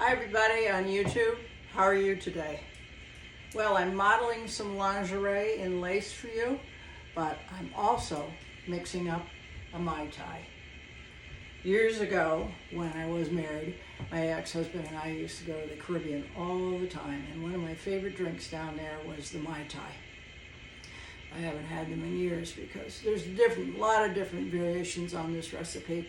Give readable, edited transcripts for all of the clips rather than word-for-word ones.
Hi everybody on YouTube, how are you today? Well, I'm modeling some lingerie in lace for you, but I'm also mixing up a Mai Tai. Years ago, when I was married, my ex-husband and I used to go to the Caribbean all the time, and one of my favorite drinks down there was the Mai Tai. I haven't had them in years because there's a lot of different variations on this recipe,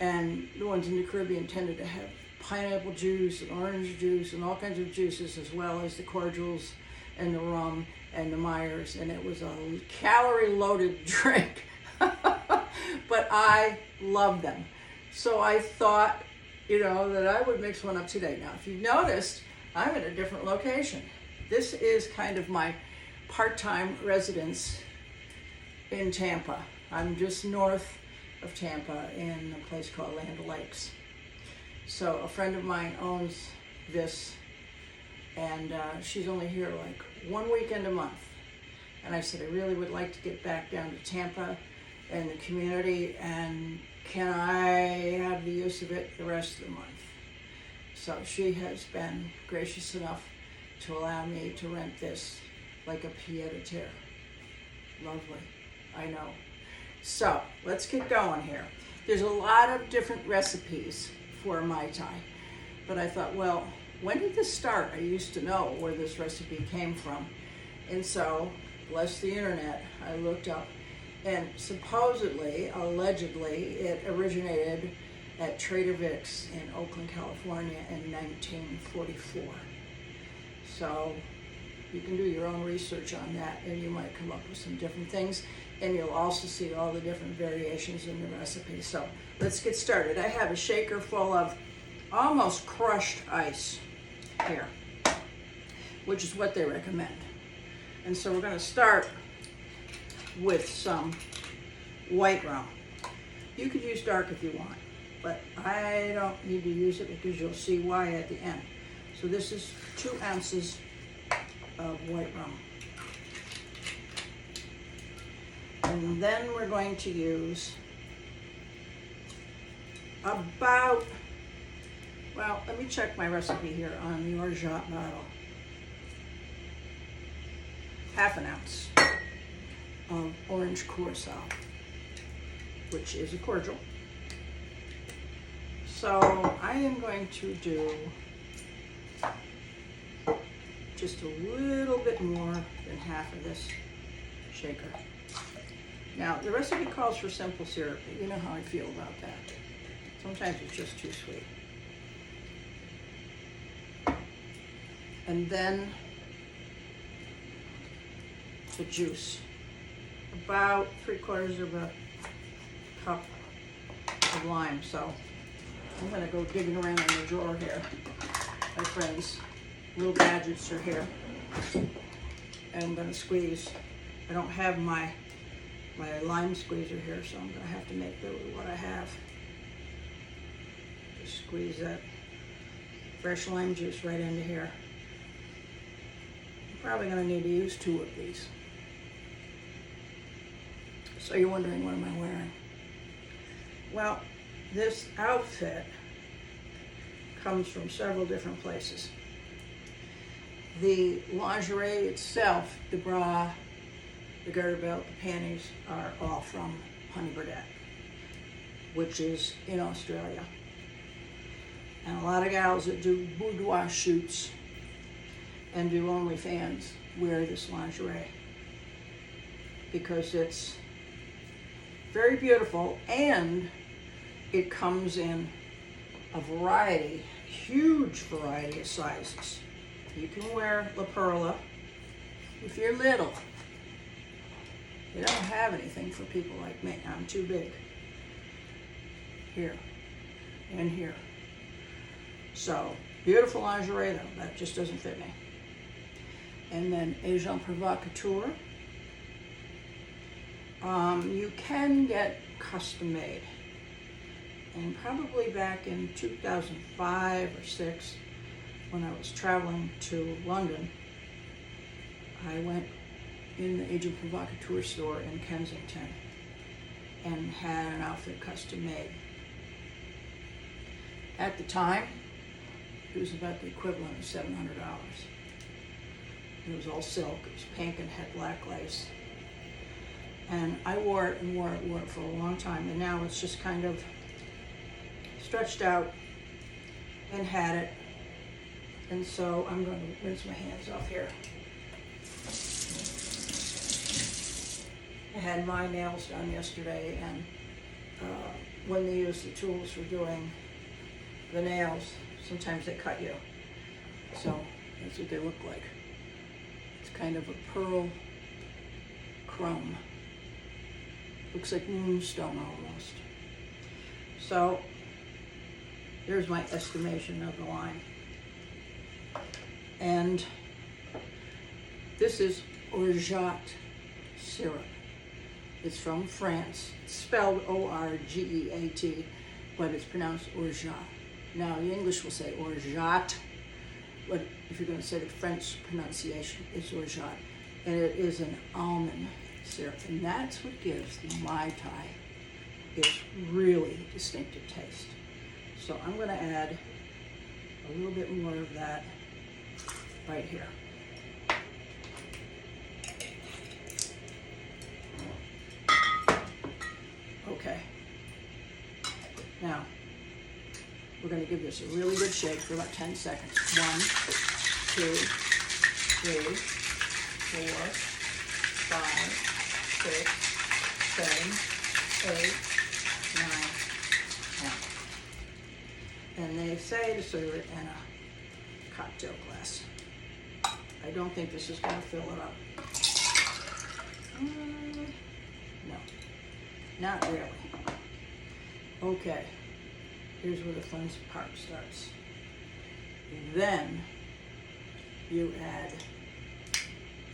and the ones in the Caribbean tended to have pineapple juice and orange juice and all kinds of juices, as well as the cordials and the rum and the Myers, and it was a calorie-loaded drink. But I love them. So I thought, that I would mix one up today. Now, if you've noticed, I'm in a different location. This is kind of my part-time residence in Tampa. I'm just north of Tampa in a place called Land O'Lakes. So a friend of mine owns this, and she's only here like one weekend a month. And I said, I really would like to get back down to Tampa and the community, and can I have the use of it the rest of the month? So she has been gracious enough to allow me to rent this like a pied-à-terre. Lovely, I know. So let's get going here. There's a lot of different recipes for a Mai Tai, but I thought, well, when did this start? I used to know where this recipe came from, and so, bless the internet, I looked up, and supposedly, allegedly, it originated at Trader Vic's in Oakland, California in 1944. So you can do your own research on that, and you might come up with some different things, and you'll also see all the different variations in the recipe. So let's get started. I have a shaker full of almost crushed ice here, which is what they recommend. And so we're going to start with some white rum. You could use dark if you want, but I don't need to use it because you'll see why at the end. So this is 2 ounces of white rum. And then we're going to use about, well, let me check my recipe here on the orgeat bottle. 1/2 ounce of orange curacao, which is a cordial. So I am going to do just a little bit more than half of this shaker. Now, the recipe calls for simple syrup, but you know how I feel about that. Sometimes it's just too sweet. And then the juice, about 3/4 of a cup of lime. So I'm gonna go digging around in the drawer here. My friends, little gadgets are here. And I'm gonna squeeze. I don't have my lime squeezer here, so I'm gonna have to make do with what I have. Just squeeze that fresh lime juice right into here. I'm probably gonna need to use 2 of these. So you're wondering, what am I wearing? Well, this outfit comes from several different places. The lingerie itself, the bra, the garter belt, the panties, are all from Honey Birdette, which is in Australia. And a lot of gals that do boudoir shoots and do OnlyFans wear this lingerie because it's very beautiful, and it comes in a variety, huge variety of sizes. You can wear La Perla if you're little. They don't have anything for people like me. I'm too big. Here and here. So, beautiful lingerie though, that just doesn't fit me. And then Agent Provocateur. You can get custom made. And probably back in 2005 or 6, when I was traveling to London, I went in the Agent Provocateur store in Kensington and had an outfit custom made. At the time, It was about the equivalent of $700. It was all silk, it was pink and had black lace. And I wore it and wore it for a long time, and now it's just kind of stretched out and had it. And so I'm going to rinse my hands off here. I had my nails done yesterday, and when they use the tools for doing the nails, sometimes they cut you. So that's what they look like. It's kind of a pearl chrome. Looks like moonstone almost. So there's my estimation of the line. And this is orgeat syrup. It's from France. It's spelled O-R-G-E-A-T, but it's pronounced orgeat. Now, the English will say orgeat, but if you're going to say the French pronunciation, it's orgeat. And it is an almond syrup, and that's what gives the Mai Tai its really distinctive taste. So I'm going to add a little bit more of that right here. Okay. Now, we're going to give this a really good shake for about 10 seconds. 1, 2, 3, 4, 5, 6, 7, 8, 9, 10. And they say to serve it in a cocktail glass. I don't think this is going to fill it up. No, not really. Okay, here's where the fun part starts. Then you add,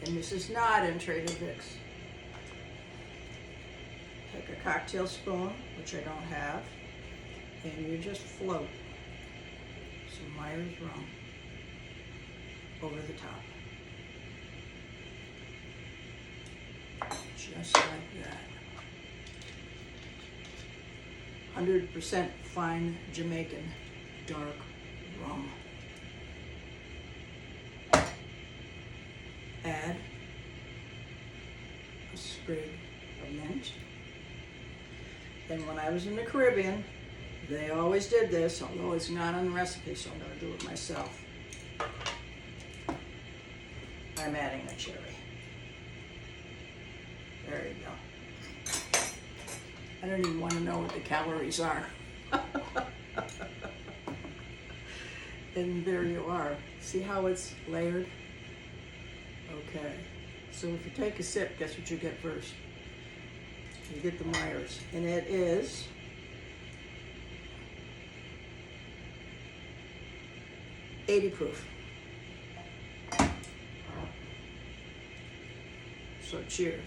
and this is not in Trader Vic's, take a cocktail spoon, which I don't have, and you just float some Myers rum over the top. Just like that. 100% fine Jamaican dark rum. Add a sprig of mint. And when I was in the Caribbean, they always did this, although it's not on the recipe, so I'm going to do it myself. I'm adding a cherry. There you go. I don't even want to know what the calories are. And there you are. See how it's layered? Okay. So if you take a sip, guess what you get first? You get the Myers. And it is '80 proof. So cheers.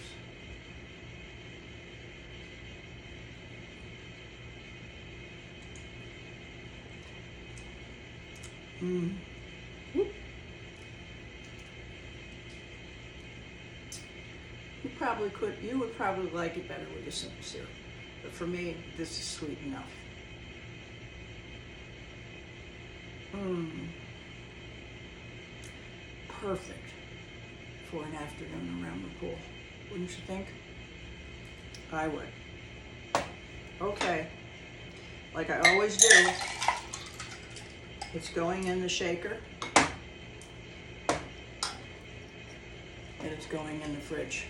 Whoop. You would probably like it better with a simple syrup. But for me, this is sweet enough. Perfect for an afternoon around the pool. Wouldn't you think? I would. Okay. Like I always do, it's going in the shaker. And it's going in the fridge.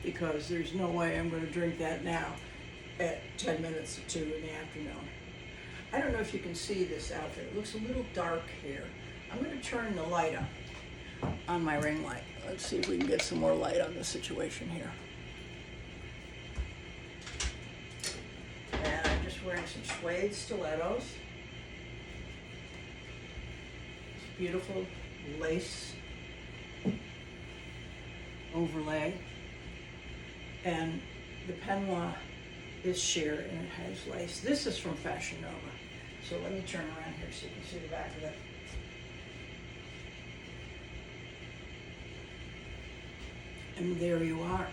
Because there's no way I'm going to drink that now at 10 minutes to 2 in the afternoon. I don't know if you can see this outfit. It looks a little dark here. I'm going to turn the light up on my ring light. Let's see if we can get some more light on the situation here. And I'm just wearing some suede stilettos. This beautiful lace overlay. And the peignoir is sheer and it has lace. This is from Fashion Nova. So let me turn around here so you can see the back of it. And there you are.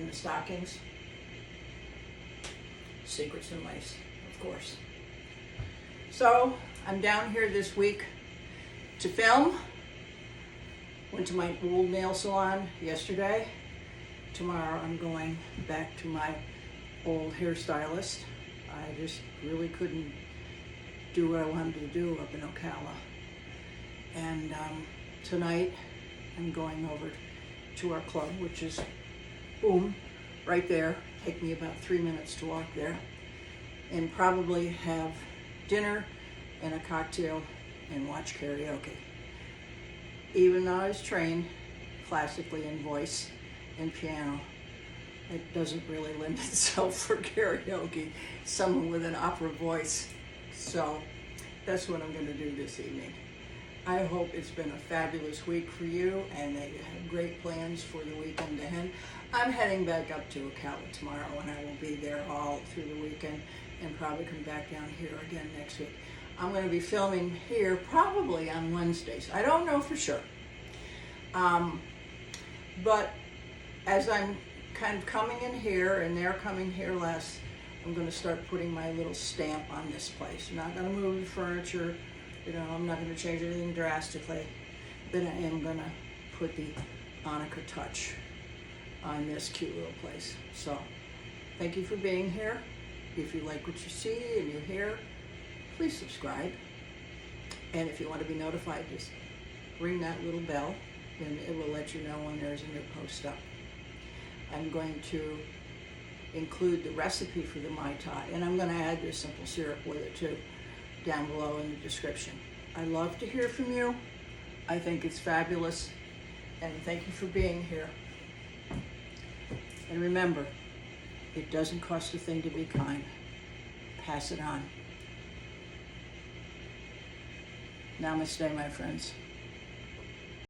the stockings. Secrets and lace, of course. So I'm down here this week to film. Went to my old nail salon yesterday. Tomorrow I'm going back to my old hairstylist. I just really couldn't do what I wanted to do up in Ocala. And tonight I'm going over to our club, which is, boom, right there. Take me about 3 minutes to walk there. And probably have dinner and a cocktail and watch karaoke. Even though I was trained classically in voice and piano, it doesn't really lend itself for karaoke, someone with an opera voice. So that's what I'm going to do this evening. I hope it's been a fabulous week for you and that you have great plans for the weekend ahead. I'm heading back up to Ocala tomorrow, and I will be there all through the weekend and probably come back down here again next week. I'm going to be filming here probably on Wednesdays. I don't know for sure. But as I'm kind of coming in here and they're coming here less, I'm going to start putting my little stamp on this place. I'm not going to move the furniture. I'm not going to change anything drastically. But I am going to put the Anneke touch on this cute little place. So thank you for being here. If you like what you see and you hear, please subscribe. And if you want to be notified, just ring that little bell and it will let you know when there's a new post up. I'm going to include the recipe for the Mai Tai, and I'm going to add this simple syrup with it too, down below in the description. I love to hear from you. I think it's fabulous, and thank you for being here. And remember, it doesn't cost a thing to be kind. Pass it on. Namaste, my friends.